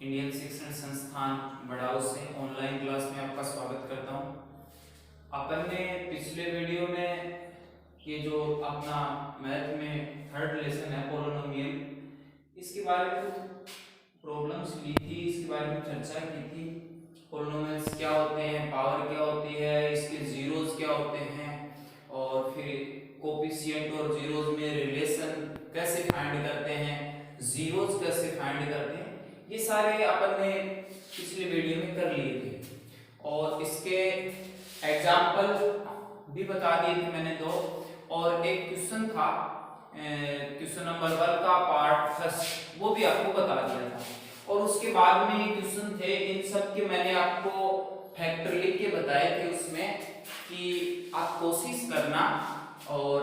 Indian शिक्षण संस्थान बड़ाऊ से ऑनलाइन क्लास में आपका स्वागत करता हूं। अपन ने पिछले वीडियो में ये जो अपना मैथ में थर्ड लेसन है पोलिनोमियल, इसके बारे में कुछ प्रॉब्लम्स ली थी, इसके बारे में चर्चा की थी। पोलिनोमियल्स क्या होते हैं, पावर क्या होती है, इसके जीरोस क्या होते हैं, और फिर कोफिशिएंट और जीरोस में रिलेशन कैसे फाइंड करते हैं, जीरोस कैसे फाइंड करते हैं, ये सारे अपन ने पिछले वीडियो में कर लिए थे। और इसके एग्जाम्पल भी बता दिए थे मैंने दो, और एक क्वेश्चन था क्वेश्चन नंबर 1 का पार्ट फर्स्ट, वो भी आपको बता दिया था। और उसके बाद में ये क्वेश्चन थे, इन सब के मैंने आपको फैक्टर लिख के बताए थे उसमें कि आप कोशिश करना और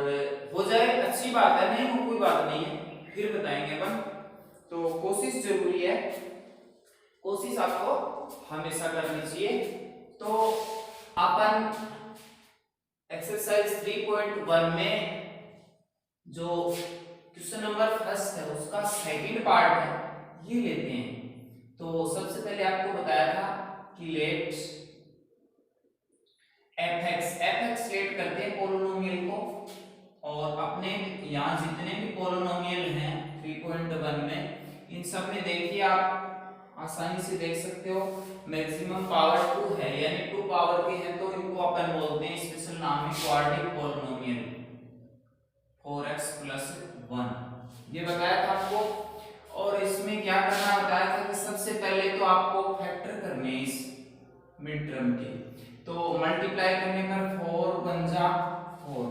हो जाए अच्छी बात है, नहीं हो कोई बात नहीं है, फिर बताएंगे अपन। तो कोशिश जरूरी है, कोशिश आपको हमेशा करनी चाहिए। तो अपन एक्सरसाइज 3.1 में जो क्वेश्चन नंबर फर्स्ट है उसका सेकंड पार्ट है, ये लेते हैं। तो सबसे पहले आपको बताया था कि लेट fx लेट करते हैं पोलिनोमियल को, और अपने यहाँ जितने भी पोलिनोमियल हैं 3.1 में, इन सब में देखिए आप आसानी से देख सकते हो मैक्सिमम पावर 2 है, यानी 2 पावर के हैं, तो इनको अपन बोलते हैं, स्पेशल नाम है क्वाड्रेटिक पोलिनोमियल 4x + 1, ये बताया था आपको। और इसमें क्या करना बताया था कि सबसे पहले तो आपको फैक्टर करने हैं इस मिड टर्म के, तो मल्टीप्लाई करने पर 4 × 4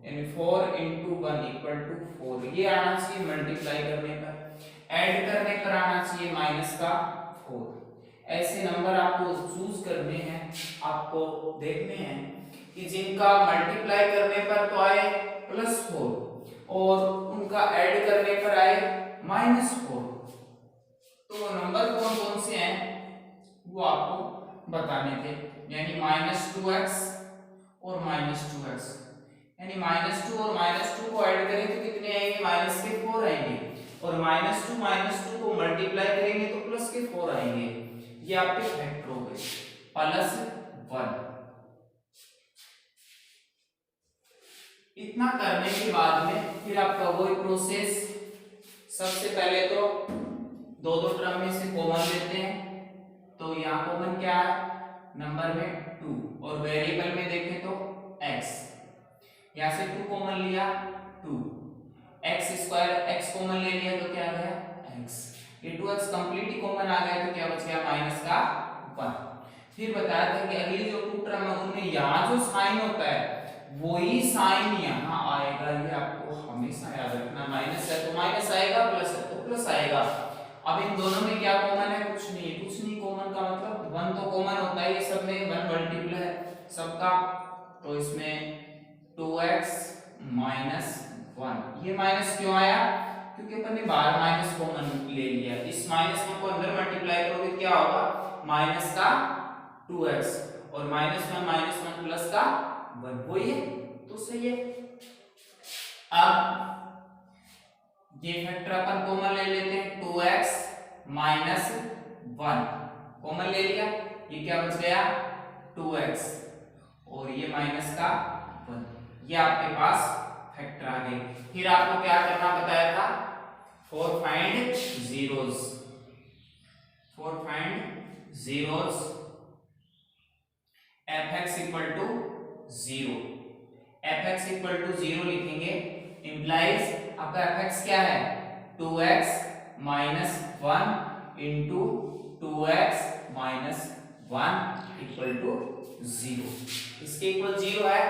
यानी 4 × 1 = 4, ये आना चाहिए मल्टीप्लाई करने पर। ऐड करने पर आना चाहिए -4। ऐसे नंबर आपको चूज करने हैं, आपको देखने हैं कि जिनका मल्टीप्लाई करने पर तो आए +4 और उनका ऐड करने पर आए -4। तो नंबर कौन कौन से हैं वो आपको बताने थे, यानी -2x और -2x, यानी -2 और -2 को ऐड करें तो कितने आएंगे, -4 आएंगे, और -2 को मल्टीप्लाई करेंगे तो +4 आएंगे। ये आपके फैक्टर हो गए +1। इतना करने के बाद में फिर आपका वही प्रोसेस, सबसे पहले तो दो टर्म में से कॉमन लेते हैं, तो यहाँ कॉमन क्या है नंबर में 2, और वेरिएबल में देखें तो x, यहाँ से 2 कॉमन लिया 2, x² x कॉमन ले लिया तो क्या आ गया x, ये 2x कंप्लीट ही कॉमन आ गया तो क्या बच गया -1। फिर बताया था कि अगली जो 2 टर्म है उनमें यहाँ जो साइन होता है वही साइन यहाँ आएगा, ये आपको हमेशा याद रखना। माइनस है तो माइनस आएगा, प्लस है तो प्लस आएगा। अब इन दोनों में क्या कॉमन है, कुछ नहीं, कुछ नहीं कॉमन का मतलब 1 तो कॉमन होता है, ये सब में 1 मल्टीपल है सबका, तो इसमें 2x - 1, ये माइनस क्यों आया, क्योंकि अपन ने बाहर माइनस कॉमन ले लिया। इस माइनस को अंदर मल्टीप्लाई करोगे क्या होगा -2x, और -1 + 1 वही है, तो सही है। अब ये फैक्टर अपन कॉमन ले लेते हैं, 2x - 1 कॉमन ले लिया, ये क्या बच गया 2x, और ये -1, ये आपके पास फैक्टर आ गए। फिर आपको क्या करना बताया था, for find zeros, fx = 0, fx = 0 लिखेंगे, इंप्लाइज आपका fx क्या है 2x - 1 * 2x - 1 = 0, इसके इक्वल 0 है,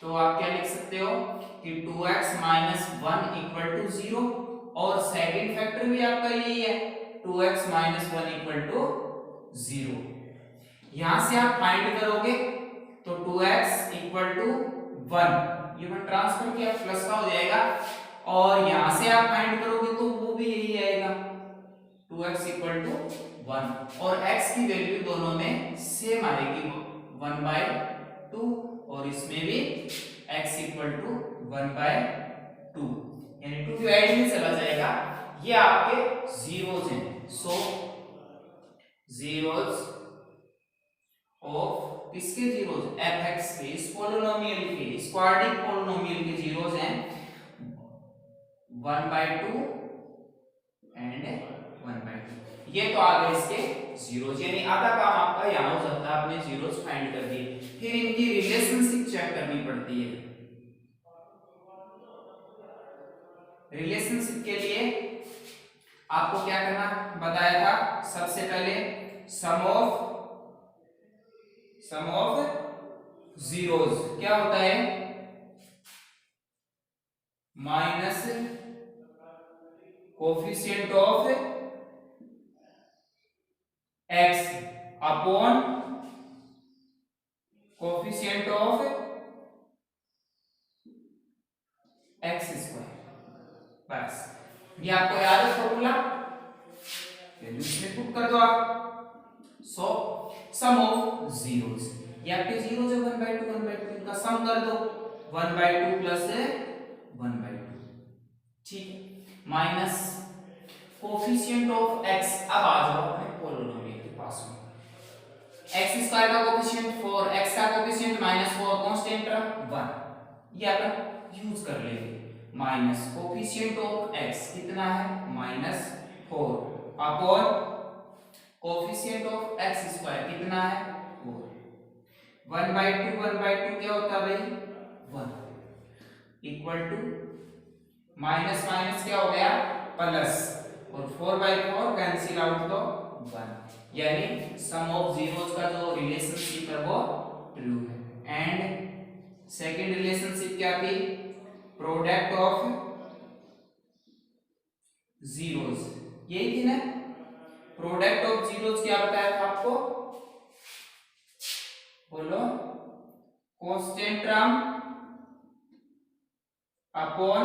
तो आप क्या लिख सकते हो कि 2x - 1 = 0, और सेकंड फैक्टर भी आपका यही है 2x - 1 = 0। यहां से आप फाइंड करोगे तो 2x = 1, ये 1 ट्रांसफर किया प्लस का हो जाएगा, और यहां से आप फाइंड करोगे तो वो भी यही आएगा 2x = 1, और x की वैल्यू दोनों में सेम आएगी 1/2, और इसमें भी x = 1/2, यानी 2 डिवाइड में चला जाएगा। ये आपके जीरोस हैं, सो जीरोज ऑफ किसके जीरोज, fx के, इस पोलिनोमियल के, इस क्वाड्रिक पोलिनोमियल के जीरोज हैं 1/2 एंड 1/2। ये तो आ गए इसके जीरोज, यानी आधा काम आपका यहाँ हो जाता है, आपने जीरोज फाइंड कर दिए। फिर इनकी रिलेशनशिप चेक करनी पड़ती है। रिलेशनशिप के लिए आपको क्या करना बताया था, सबसे पहले सम ऑफ जीरोज क्या होता है, minus coefficient of x upon coefficient of x square. बस ये आपको याद है फॉर्मूला, वैल्यू इसमें पुट कर दो आप। सो सम ऑफ जीरोज, ये आपके जीरोज है 1/2 1/2, इनका सम कर दो 1/2 प्लस 1/2, ठीक है, माइनस कोफिशिएंट ऑफ एक्स। अब आ जाओ अपने पोलिनोमियल के पास में, एक्स स्क्वायर का कोफिशिएंट 4, एक्स का कोफिशिएंट -4, कांस्टेंट टर्म 1, ये आप यूज कर लेंगे। माइनस कोफिशिएंट ऑफ एक्स कितना है -4 upon coefficient of x square कितना है 4, 1/2 क्या होता है भाई 1, इक्वल टू माइनस माइनस क्या हो गया प्लस, और 4/4 कैंसिल आउट तो 1, यानी सम ऑफ जीरोज का जो रिलेशनशिप है वो ट्रू है। एंड सेकंड रिलेशनशिप क्या थी, प्रोडक्ट ऑफ जीरोज, यही थी ना, प्रोडक्ट ऑफ जीरोज क्या बताया था आपको, बोलो, constant term upon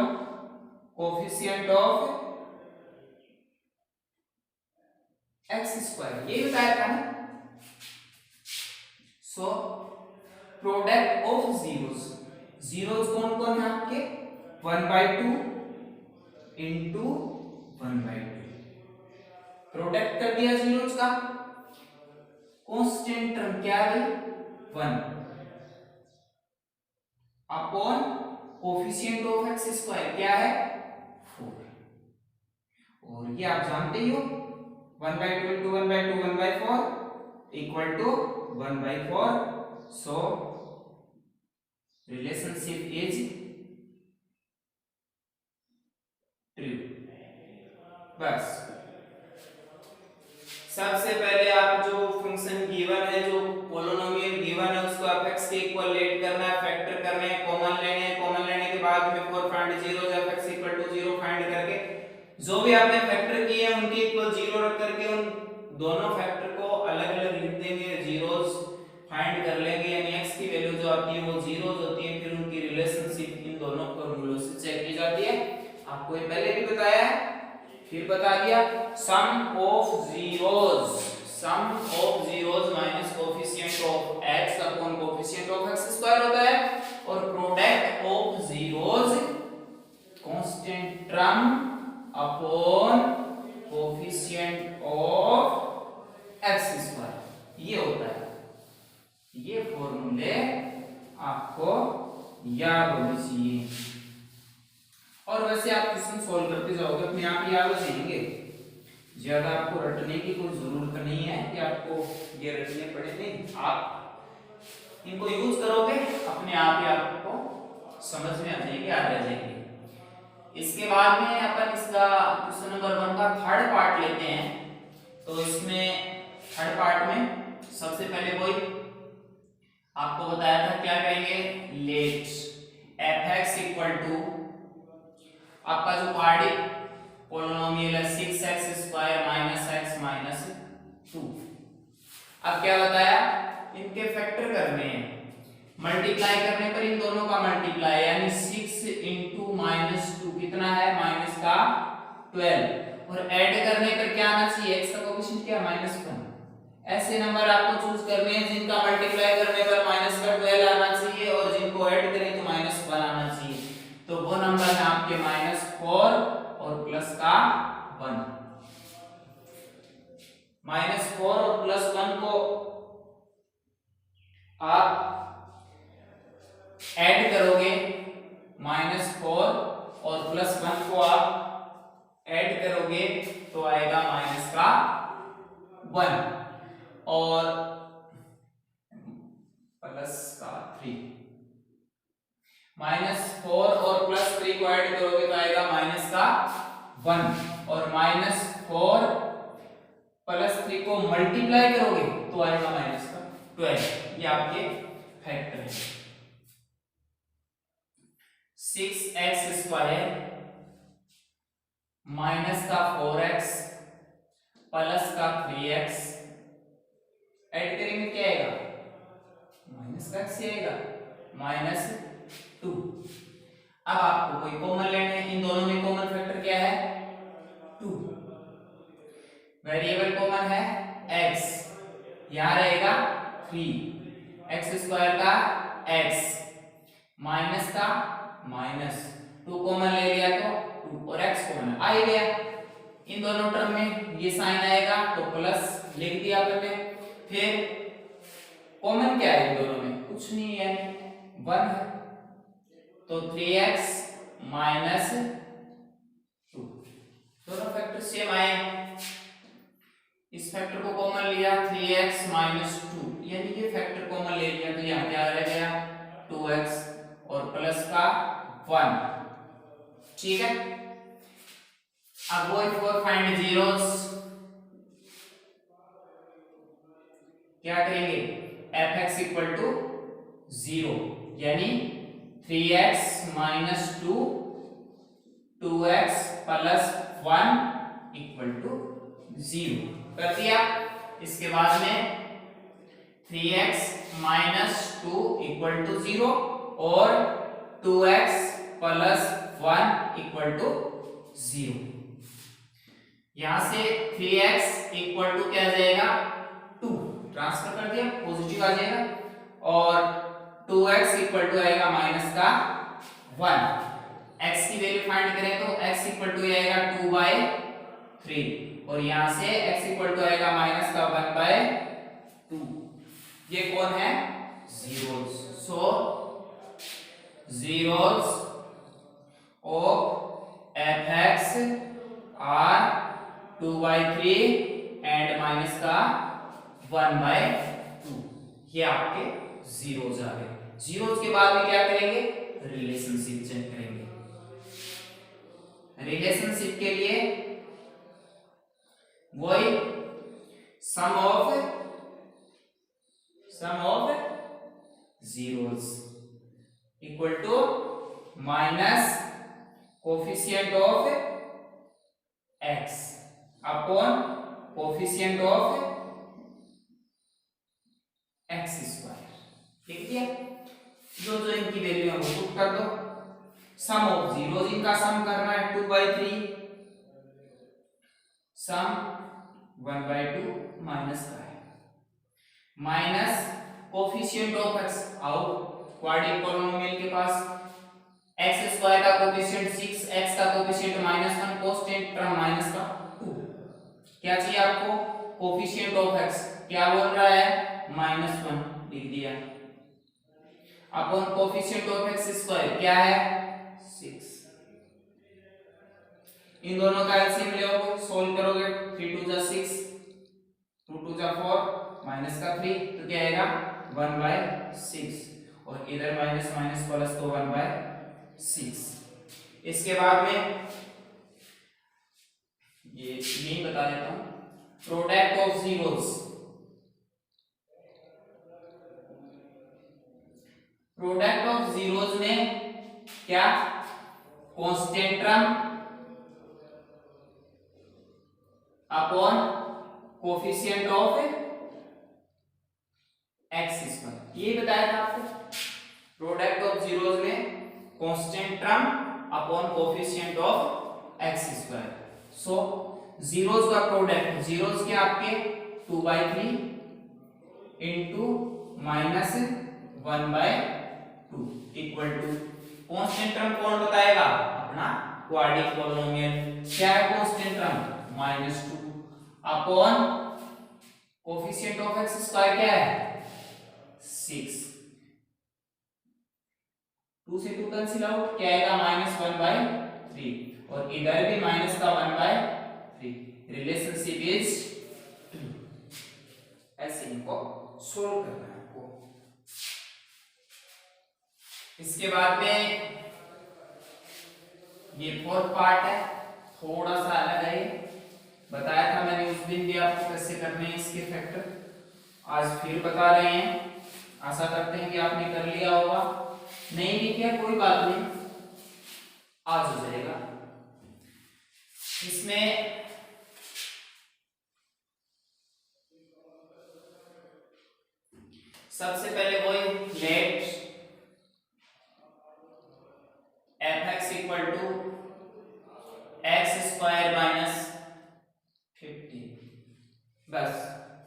coefficient of x square, ये बताया था ना। सो प्रोडक्ट ऑफ जीरोज, जीरोज कौन कौन है आपके 1/2 इंटू 1/2, प्रोडक्ट कर दिया जीरोज का। कांस्टेंट टर्म क्या है 1 upon coefficient of x square क्या है 4, और ये आप जानते ही हो 1/2 into 1/2 1/4 equal to 1/4। So relationship is true. बस सबसे पहले आप जो फंक्शन गिवन है, जो पोलिनोमियल गिवन है, उसको आप x के इक्वल लेट करना है, फैक्टर करने हैं, कॉमन लेने हैं, कॉमन लेने के बाद में 4 फाइंड 0 जब x इक्वल टू 0 फाइंड करके जो भी आपने फैक्टर किए हैं उनके इक्वल 0 रख करके उन दोनों फैक्टर को अलग अलग लिख देंगे, जीरोज फाइंड कर लेंगे, यानी x की वैल्यू जो आती है वो जीरोज होती है, फिर उनकी रिलेशनशिप इन दोनों फॉर्मूलों से चेक की जाती है। आपको ये पहले भी बताया है, फिर बता दिया। Sum of zeros minus coefficient of x upon coefficient of x square होता है, और product of zeros constant term upon coefficient of x square, ये होता है। ये फॉर्मूले आपको याद होने चाहिए, और वैसे आप क्वेश्चन सॉल्व करते जाओगे अपने आप ही याद हो जाएंगे, ज्यादा आपको रटने की कोई जरूरत नहीं है कि आपको ये रटने पड़े, नहीं, आप इनको यूज करोगे अपने आप ही आपको समझ में आ जाएगी, याद रह जाएंगे। इसके बाद में अपन इसका क्वेश्चन नंबर 1 का थर्ड पार्ट लेते हैं। तो इसमें थर्ड पार्ट में सबसे पहले वही आपको बताया था, क्या करेंगे, लेट fx इक्वल टू आपका जो क्वाड्रिक पोलिनोमियल है 6x square minus x minus 2। अब क्या बताया, इनके फैक्टर करने हैं, मल्टीप्लाई करने पर इन दोनों का मल्टीप्लाई, यानी 6 इंटू -2 कितना है माइनस का 12, और ऐड करने पर क्या आना चाहिए, x का कोएफिशिएंट क्या -1। ऐसे नंबर आपको चूज करने हैं जिनका मल्टीप्लाई करने पर माइनस का 12 आना चाहिए, और जिनको ऐड करें तो -1 आना चाहिए। तो वो नंबर है आपके -4 और प्लस का 1। -4 और +1 को आप ऐड करोगे, -4 और +1 को आप ऐड करोगे तो आएगा -1 और +3। -4 और +3 को ऐड करोगे तो आएगा -1 और -4 +3 को मल्टीप्लाई करोगे तो आएगा -12। ये आपके फैक्टर है। 6x² -4x +3x ऐड करेंगे क्या आएगा, -x ही आएगा, -2। अब आपको कोई कॉमन लेना है, इन दोनों में कॉमन फैक्टर क्या है, 2। वेरिएबल कॉमन है x, यहां रहेगा 3, x² का x माइनस का माइनस, 2 कॉमन ले लिया तो 2 और x कॉमन आ ही गया। इन दोनों टर्म में ये साइन आएगा तो प्लस लिख दिया आपने। फिर कॉमन क्या है इन दोनों में, कुछ नहीं है, 1 है, तो 3x -2, दोनों फैक्टर सेम आए। इस फैक्टर को कॉमन लिया 3x -2, यानी ये फैक्टर कॉमन ले लिया तो यहाँ क्या रह गया 2x और प्लस का 1। ठीक है, अब वो फॉर फाइंड जीरोस क्या करेंगे, fx = 0, यानी 3x -2 2x + 1 = 0 कर दिया। इसके बाद में 3x -2 = 0 और 2x + 1 = 0। यहां से 3x = क्या आ जाएगा 2, ट्रांसफर कर दिया, पॉजिटिव आ जाएगा, और 2x = आएगा -1। x की वैल्यू फाइंड करें तो x = आएगा 2/3 और यहां से x = आएगा -1/2। ये कौन है, zeros. So zeros of fx are 2/3 and -1/2। ये आपके जीरोस आ गए। जीरोस के बाद में क्या करेंगे, रिलेशनशिप चेक करेंगे। रिलेशनशिप के लिए वही sum of zeros equal to minus coefficient of x upon coefficient of x²। ठीक है, जो इनकी वैल्यू है वो पुट कर दो। सम ऑफ जीरोस, इनका सम करना है 2/3, सम 1/2 माइनस का है, माइनस कोफिशिएंट ऑफ x। आओ क्वाड्रेटिक पॉलिनोमियल के पास x² का कोफिशिएंट 6, x का कोफिशिएंट -1, कांस्टेंट टर्म -2। क्या चाहिए आपको, कोफिशिएंट ऑफ x, क्या बोल रहा है -1, लिख दिया, अपॉन कोफिशिएंट ऑफ x² क्या है 6। इन दोनों का एलसीएम लोगे, सोल्व करोगे, 3 2 जा 6, 2 2 जा 4, माइनस का 3 तो क्या आएगा 1/6 और इधर माइनस माइनस प्लस तो 1/6। इसके बाद में ये यही बता देता हूं, product of zeros. Product of zeros में क्या, constant term upon coefficient of x², ये बताया था आपको। प्रोडक्ट ऑफ जीरोस में constant term upon coefficient of x²। So zeros का प्रोडक्ट, जीरोस के आपके 2/3 into -1/2 equal to constant term कौन बताएगा, अपना क्वाड्रेटिक पॉलिनोमियल। क्या है constant term -2 upon coefficient of x square क्या है 6, 2 से 2 कैंसिल आउट, क्या आएगा -1/3, और इधर भी माइनस का 1/3। रिलेशनशिप इज ऐसे इनको सोल्व करना है आपको। इसके बाद में ये फोर्थ पार्ट है, थोड़ा सा अलग है, बताया था मैंने उस दिन भी आपको कैसे करने हैं इसके फैक्टर, आज फिर बता रहे हैं। आशा करते हैं कि आपने कर लिया होगा, नहीं भी किया कोई बात नहीं, आज हो जाएगा। इसमें सबसे पहले वही let f(x) equal to x square minus 15, बस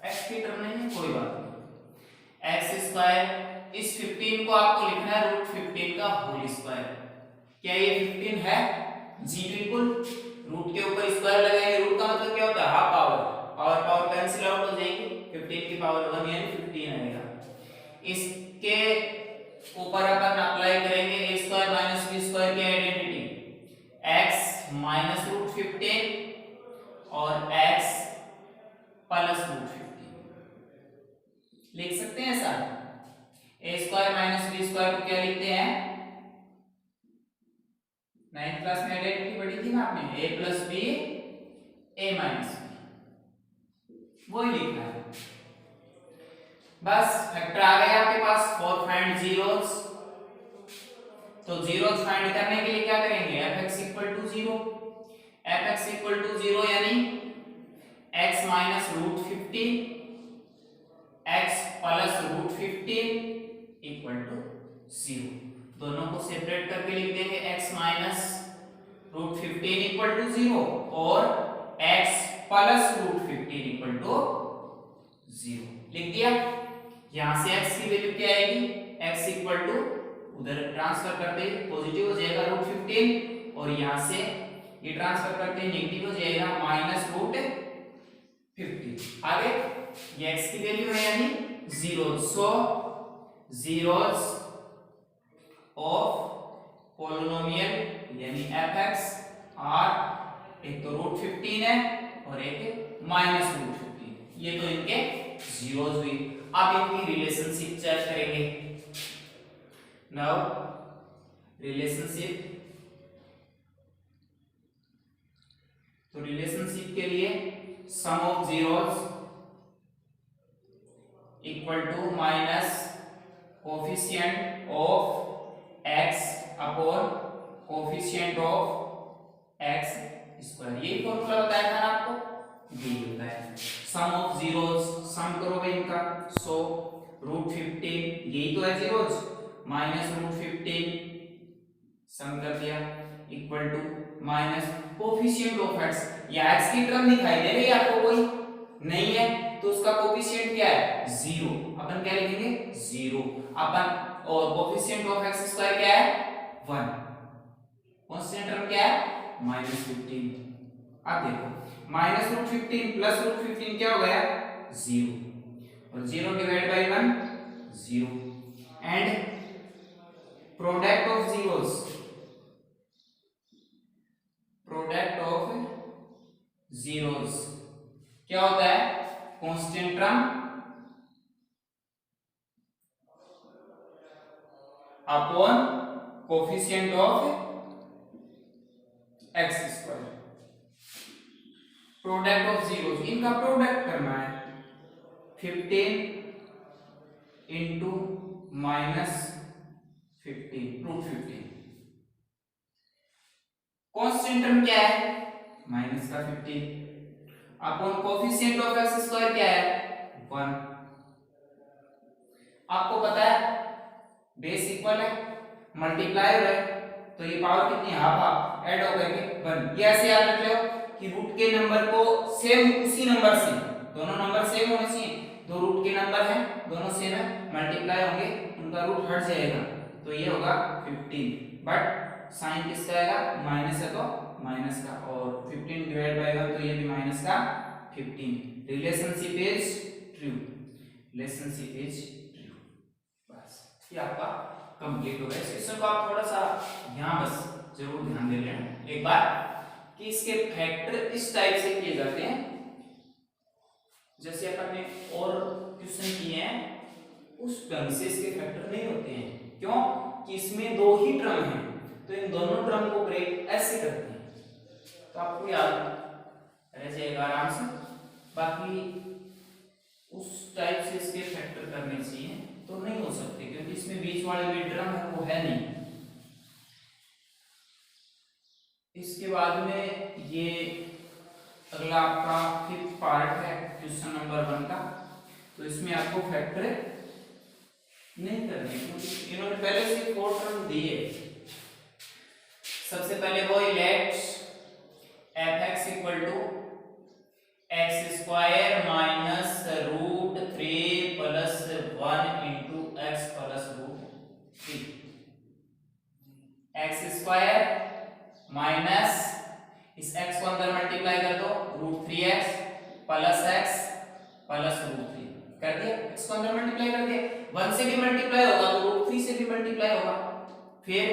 x की टर्म नहीं है कोई बात नहीं, एक्स स्क्वायर, इस 15 को आपको लिखना है √15 का होल स्क्वायर। क्या ये 15 है जी बिल्कुल, रूट के ऊपर स्क्वायर लगाएंगे, रूट का मतलब क्या होता है half power, power power cancel out हो जाएगी, 15 की पावर 1 यानी 15 आएगा। इसके ऊपर अपन अप्लाई करेंगे a square minus b square की आइडेंटिटी, x माइनस √15 और x प्लस √15, लिख सकते हैं ऐसा। a square minus b square को क्या लिखते हैं, 9th क्लास में आइडेंटिटी पढ़ी थी ना आपने, a plus b a minus b, वही लिखना है। बस फैक्टर आ गए आपके पास, 4 फाइंड जीरोस, तो जीरोस फाइंड करने के लिए क्या करेंगे, f(x) equal to 0, f(x) equal to 0 यानी x minus √15 x plus √15 equal to 0, दोनों को सेपरेट करके लिख देंगे, x माइनस √15 इक्वल टू 0 और x प्लस √15 इक्वल टू 0, लिख दिया। यहां से x की वैल्यू क्या आएगी, x इक्वल टू उधर ट्रांसफर करते ही पॉजिटिव हो जाएगा √15, और यहां से ये ट्रांसफर करते ही नेगेटिव हो जाएगा माइनस √15। आगे ये x की वैल्यू है यानी 0, सो जीरोस ऑफ पोलिनोमियल यानी f(x) आर एक तो √15 है और एक माइनस √15, ये तो इनके जीरोस हुई। अब इनकी रिलेशनशिप चेक करेंगे। नाउ रिलेशनशिप, तो रिलेशनशिप के लिए sum of zeros equal to minus coefficient of x upon coefficient of x square, यही फॉर्मूला बताया था ना आपको, यही होता है। सम ऑफ जीरोस, सम करोगे इनका, सो √15 यही तो है जीरोस, माइनस √15 सम कर दिया equal to minus coefficient of x, या x की टर्म दिखाई दे रही है आपको कोई, नहीं है तो उसका कोफिशिएंट क्या है 0, अपन क्या लिखेंगे 0 अपन, और कोफिशिएंट ऑफ x स्क्वायर क्या है 1, कांस्टेंट टर्म क्या है -15। अब देखो माइनस √15 प्लस √15 क्या हो गया 0, और 0 divide by 1 0, and product of zeros, product of zeros क्या होता है constant term upon coefficient of x square, product of zeros, इनका प्रोडक्ट करना है 15 इंटू माइनस 15 √15, कांस्टेंट टर्म क्या है माइनस का 15 upon coefficient of x square क्या है 1, आपको पता है बेस इक्वल है मल्टीप्लाई हो रहा है, तो ये पावर कितनी है हाफ हाफ ऐड होकर के 1, ये ऐसे याद रख लो कि रूट के नंबर को सेम उसी नंबर से, दोनों नंबर सेम होने चाहिए, दो रूट के नंबर हैं दोनों सेम है, मल्टीप्लाई होंगे उनका रूट हट जाएगा, तो ये होगा 15, बट साइन किसका आएगा माइनस है तो माइनस का, और 15 डिवाइड बाय 1 तो ये भी माइनस का 15, relationship is true, relationship is true. बस ये आपका कंप्लीट हो गया। इस क्वेश्चन को आप थोड़ा सा यहाँ बस जरूर ध्यान दे लेना एक बार कि इसके फैक्टर इस टाइप से किए जाते हैं जैसे अपन ने और क्वेश्चन किए हैं उस ढंग से इसके फैक्टर नहीं होते हैं। क्यों कि इसमें दो ही टर्म हैं तो इन दोनों टर्म को ब्रेक ऐसे करते हैं तो आपको याद रह जाएगा आराम से। बाकी उस टाइप से इसके फैक्टर करने चाहिए तो नहीं हो सकते क्योंकि इसमें बीच वाले जो टर्म है वो है नहीं। इसके बाद में ये अगला आपका फिफ्थ पार्ट है क्वेश्चन नंबर 1 का। तो इसमें आपको फैक्टर नहीं करने क्योंकि इन्होंने पहले से 4 टर्म दिए। सबसे पहले वो let fx equal to x square minus root 3 plus 1 into x plus root 3। X square minus इस x को अंदर मल्टीप्लाई कर दो root 3x plus x plus root 3 कर दिया। x को अंदर मल्टीप्लाई कर दिया 1 से भी मल्टीप्लाई होगा तो रूट 3 से भी मल्टीप्लाई होगा। फिर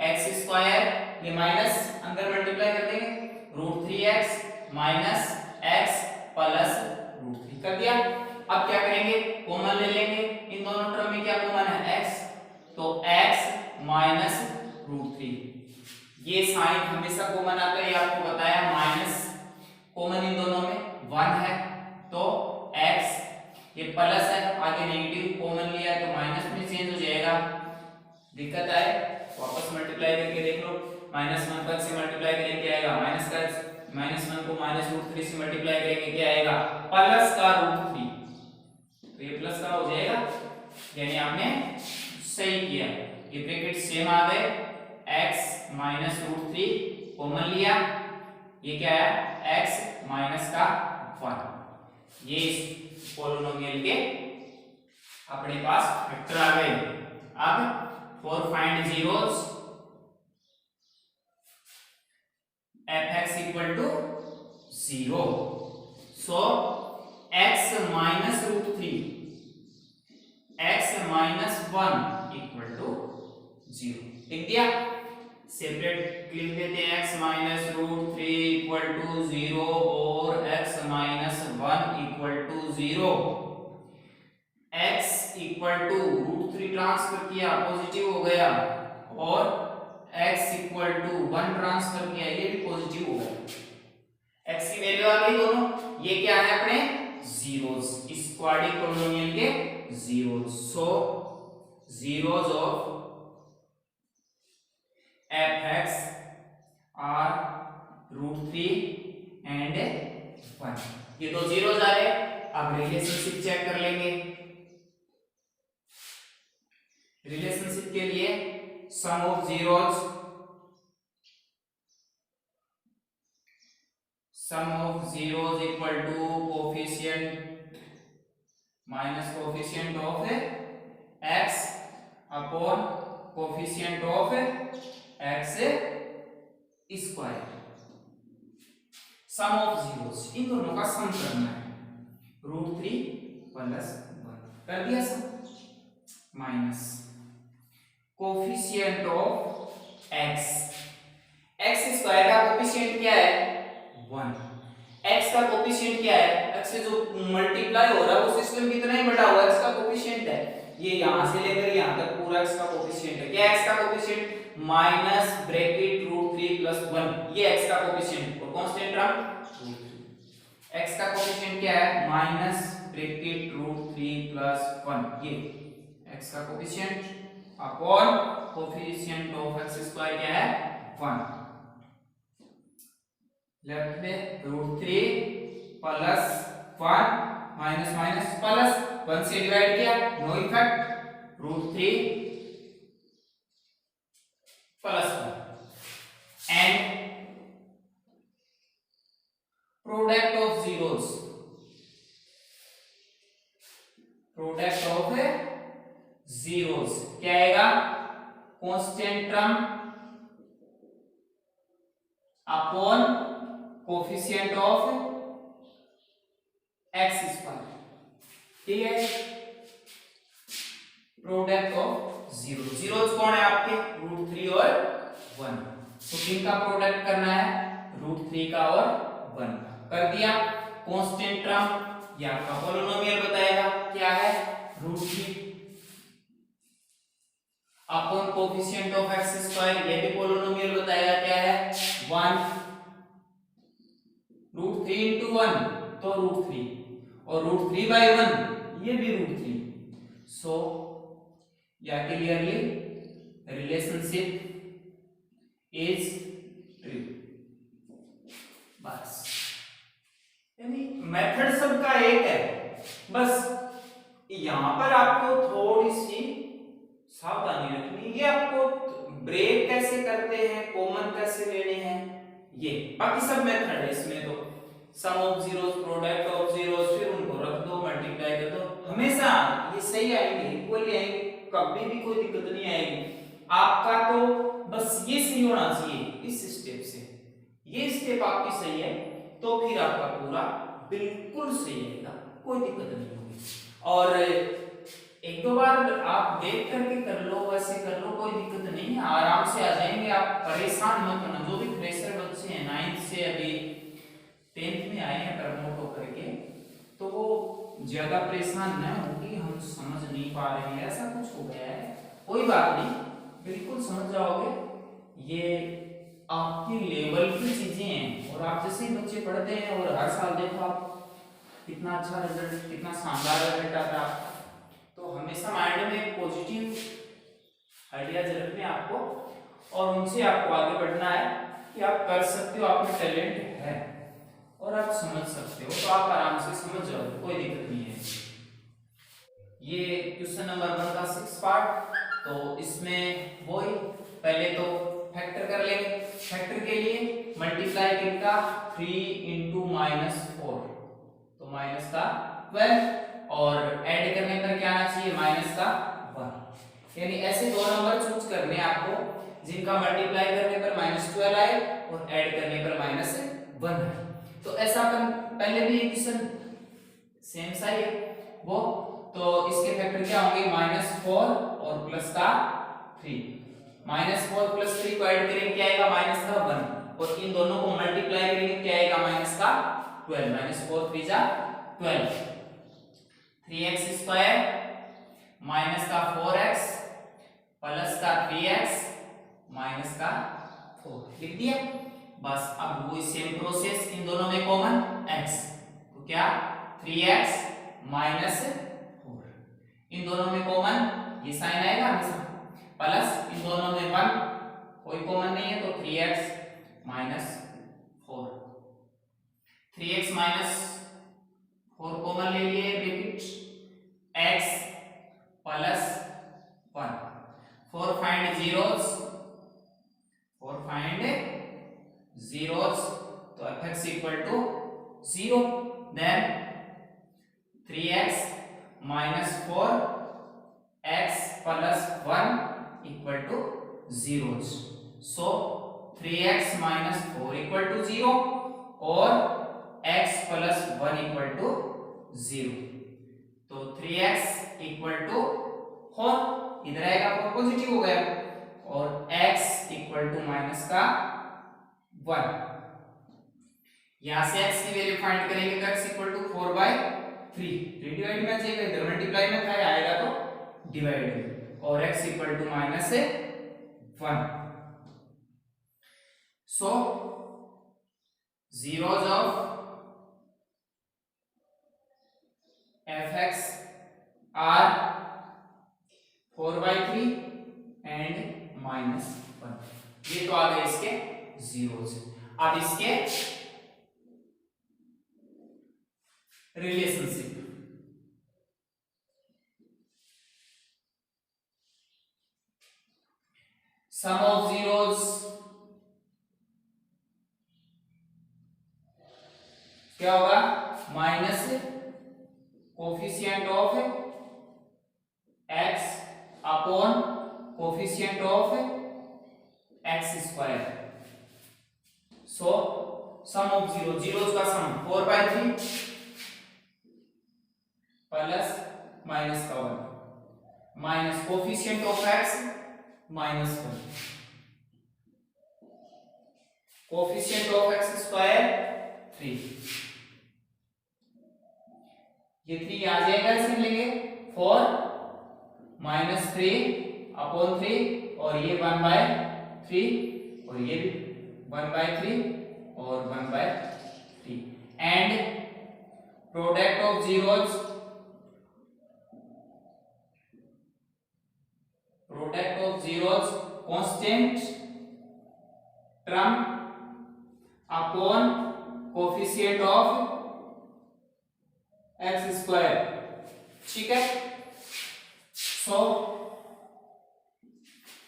x स्क्वायर ये माइनस अंदर मल्टीप्लाई कर देंगे root 3x minus x plus root 3 कर दिया। अब क्या करेंगे कॉमन ले लेंगे इन दोनों टर्म में क्या कॉमन है x तो x माइनस रूट 3। ये साइन हमेशा कॉमन आता है ये आपको बताया माइनस कॉमन इन दोनों में 1 है तो x ये प्लस है आगे नेगेटिव कॉमन लिया तो माइनस में चेंज हो जाएगा। दिक्कत आए वापस मल्टीप्लाई करके देख लो -1 पर से मल्टीप्लाई करेंगे क्या आएगा माइनस का -1 को माइनस रूट 3 से मल्टीप्लाई करेंगे क्या आएगा प्लस का रूट 3 तो ये प्लस का हो जाएगा यानी आपने सही किया। ये ब्रैकेट सेम आ गए x माइनस रूट 3 कॉमन लिया ये क्या है x माइनस का 1 ये इस पॉलिनोमियल के अपने पास फैक्टर आ गए। अब for find zeros fx equal to 0 so x minus root 3 x minus 1 equal to 0 लिख दिया। सेपरेट लिख देते हैं x minus root 3 equal to 0 और x minus 1 equal to 0। x equal to root 3 transfer किया पॉजिटिव हो गया और x इक्वल टू 1 ट्रांसफर किया ये भी पॉजिटिव हो गया। x की वैल्यू आ गई दोनों ये क्या है अपने जीरोस इस क्वाड्रेटिक पॉलिनोमियल के zeros. So zeros of fx are root 3 and 1 ये दो जीरोस आ रहे। अब रिलेशनशिप चेक कर लेंगे। रिलेशनशिप के लिए sum of zeros equal to coefficient minus coefficient of x upon coefficient of x square. Sum of zeros इन दोनों का सम करना है रूट 3 प्लस 1 कर दिया sum minus coefficient of x square का कोफिशिएंट क्या है 1 x का कोफिशिएंट क्या है x से जो मल्टीप्लाई हो रहा है वो सिस्टम कितना ही बड़ा हुआ x का कोफिशिएंट है ये यहां से लेकर यहां तक पूरा x का कोफिशिएंट है। क्या x का coefficient minus bracket root 3 plus 1 ये x का कोफिशिएंट और कांस्टेंट टर्म रूट 3। x का कोफिशिएंट क्या है माइनस ब्रैकेट रूट 3 प्लस 1 ये x का coefficient upon coefficient of x square क्या है 1 लेफ्ट में root 3 plus 1 minus minus plus 1 से डिवाइड किया no effect root 3 plus 1 and product of zeros क्या आएगा constant term upon coefficient of x square ठीक है, प्रोडक्ट ऑफ जीरो, जीरोस कौन है आपके, √3 और 1, तो किनका प्रोडक्ट करना है, √3 का और 1 का, कर दिया। कांस्टेंट टर्म ये आपका पॉलिनोमियल बताएगा क्या है, √3 upon coefficient of x square, ये भी पॉलिनोमियल बताएगा क्या है, 1, √3 into 1 तो √3 और √3/1 ये भी √3, सो या क्लियरली रिलेशनशिप इज ट्रू। बस, यानी मेथड सबका एक है, बस यहां पर आपको थोड़ी सी सावधानी रखनी, ये आपको ब्रेक कैसे करते हैं, कॉमन कैसे लेने हैं, ये बाकी सब मेथड है इसमें, तो sum of zeros, product of zeros, फिर उनको रख दो, मल्टीप्लाई कर दो, हमेशा ये सही आएंगे, इक्वली आएंगे, कभी भी कोई दिक्कत नहीं आएगी। आपका तो बस ये सही होना चाहिए इस स्टेप से, ये स्टेप आपकी सही है तो फिर आपका पूरा बिल्कुल सही आएगा, कोई दिक्कत नहीं होगी। और एक दो बार आप देख करके कर लो, वैसे कर लो, कोई दिक्कत नहीं है, आराम से आ जाएंगे, आप परेशान मत होना। जो भी फ्रेशर बच्चे हैं 9th से अभी 10th में आए हैं प्रमोट होकर के, तो वो ज्यादा परेशान न हो कि हम समझ नहीं पा रहे हैं, ऐसा कुछ हो गया है, कोई बात नहीं, बिल्कुल समझ जाओगे, ये आपकी लेवल की चीजें हैं। और आप जैसे ही बच्चे पढ़ते हैं और हर साल देखो आप कितना अच्छा रिजल्ट, कितना शानदार रिजल्ट आता है, तो हमेशा माइंड में पॉजिटिव आइडियाज रखने आपको, और उनसे आपको आगे बढ़ना है कि आप कर सकते हो, आप में टैलेंट है और आप समझ सकते हो, तो आप आराम से समझ जाओ, कोई दिक्कत नहीं है। ये क्वेश्चन नंबर 1 का 6 पार्ट, तो इसमें वही पहले तो फैक्टर कर लेंगे। फैक्टर के लिए मल्टीप्लाई किनका, 3 into -4, तो माइनस का 12, और ऐड करने पर क्या आना चाहिए, माइनस का 1। यानी ऐसे दो नंबर चूज करने आपको जिनका मल्टीप्लाई करने पर -12 आए और ऐड करने पर -1 है। तो ऐसा अपन पहले भी क्वेश्चन सेम सा ही है वो, तो इसके फैक्टर क्या होंगे, -4 और प्लस का 3, -4 प्लस 3 को ऐड करेंगे क्या आएगा, माइनस का 1, और इन दोनों को मल्टीप्लाई करेंगे क्या आएगा, माइनस का 12, -4 3 जा 12, 3x स्क्वायर माइनस का 4x प्लस का 3x माइनस का 4, लिख दिया। बस अब वही सेम प्रोसेस, इन दोनों में कॉमन x, तो क्या 3x माइनस 4, इन दोनों में कॉमन ये साइन आएगा हमेशा, प्लस इन दोनों में 1 कोई कॉमन नहीं है, तो 3x minus 4, 3x minus 4 common ले लिए, repeat x plus 1, 4 find zeros, 4 find zeros, तो fx equal to 0, then 3x minus 4 x plus 1 equal to 0, so 3x minus 4 equal to 0 और x plus 1 equal to 0, तो 3x equal to 4, इधर आएगा 4 positive हो गया, और x equal to माइनस का 1, यहां से x की वैल्यू फाइंड करेंगे तो x इक्वल टू 4/3, डिवाइड में जाएगा, इधर मल्टीप्लाई में था आएगा तो डिवाइड, और x equal to -1, so zeros of fx are 4/3 and -1, ये तो आ गए इसके जीरोस। अब इसके रिलेशनशिप, सम ऑफ जीरोस क्या होगा, minus coefficient of x upon coefficient of x square, so sum of zero, zeros का सम 4/3 प्लस माइनस का 1 minus coefficient of x -1 coefficient of x square 3 ये 3 आ जाएगा इसे लेंगे 4 -3/3 और ये 1/3 और ये भी 1/3 और 1/3 and product of zeros constant term upon coefficient of x square. ठीक है, सो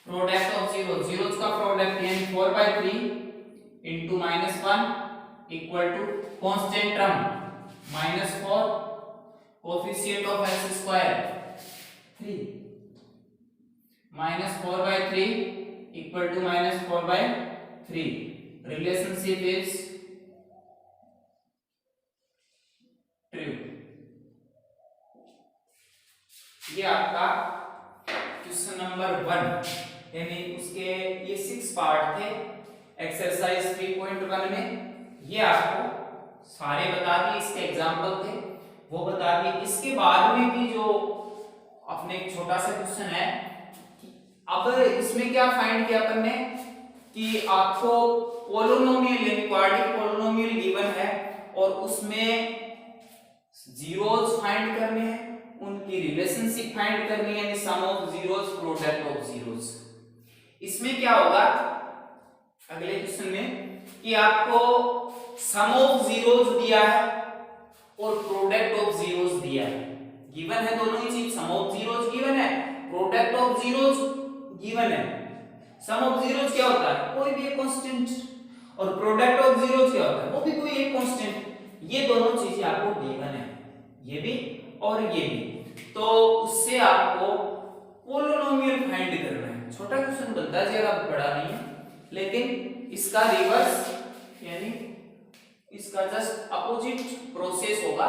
प्रोडक्ट ऑफ जीरोस का प्रोडक्ट यानी 4/3 into -1 equal to constant term -4 coefficient of x square 3 -4/3 equal to -4/3 relationship is true. ये आपका क्वेश्चन नंबर 1 यानी उसके ये 6 part थे एक्सरसाइज 3.1 में। ये आपको सारे बता दिए, इसके एग्जाम्पल थे वो बता दिए। इसके बाद में भी जो अपने एक छोटा सा क्वेश्चन है, अब इसमें क्या फाइंड किया अपन ने कि आपको पोलिनोमियल यानी क्वाड्रेटिक पोलिनोमियल गिवन है और उसमें जीरोस फाइंड करने हैं, उनकी रिलेशनशिप फाइंड करनी है यानी sum of zeros product of zeros. इसमें क्या होगा अगले क्वेश्चन में कि आपको सम ऑफ जीरोस दिया है और प्रोडक्ट ऑफ जीरोस दिया है, गिवन है दोनों ही चीज, सम ऑफ जीरोस गिवन है, प्रोडक्ट ऑफ जीरोस गिवन है। सम ऑफ जीरोस क्या होता है, कोई भी एक कांस्टेंट, और प्रोडक्ट ऑफ जीरोस क्या होता है, वो भी कोई एक कांस्टेंट। ये दोनों चीजें आपको गिवन है, ये भी और ये भी, तो उससे आपको पोलिनोमियल फाइंड करना है। छोटा क्वेश्चन बनता है, ज्यादा बड़ा नहीं है, लेकिन इसका रिवर्स यानी इसका जस्ट अपोजिट प्रोसेस होगा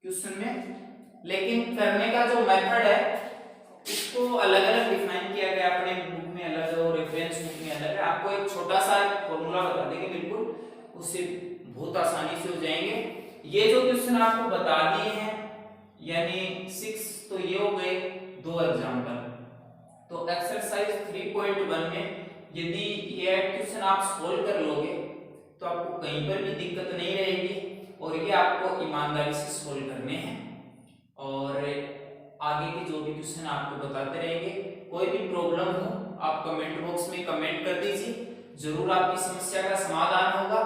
क्वेश्चन में, लेकिन करने का जो मेथड है उसको अलग अलग डिफाइन किया गया अपने बुक में अलग और रेफरेंस बुक में अलग है। आपको एक छोटा सा फॉर्मूला बता देंगे बिल्कुल, उससे बहुत आसानी से हो जाएंगे। ये जो क्वेश्चन आपको बता दिए हैं यानी 6, तो ये हो गए 2 एग्जांपल। तो एक्सरसाइज 3.1 में यदि ये क्वेश्चन आप सोल्व कर लोगे तो आपको कहीं पर भी दिक्कत नहीं रहेगी और ये आपको ईमानदारी से सोल्व करने हैं और आगे के जो भी क्वेश्चन आपको बताते रहेंगे। कोई भी प्रॉब्लम हो आप कमेंट बॉक्स में कमेंट कर दीजिए, जरूर आपकी समस्या का समाधान होगा।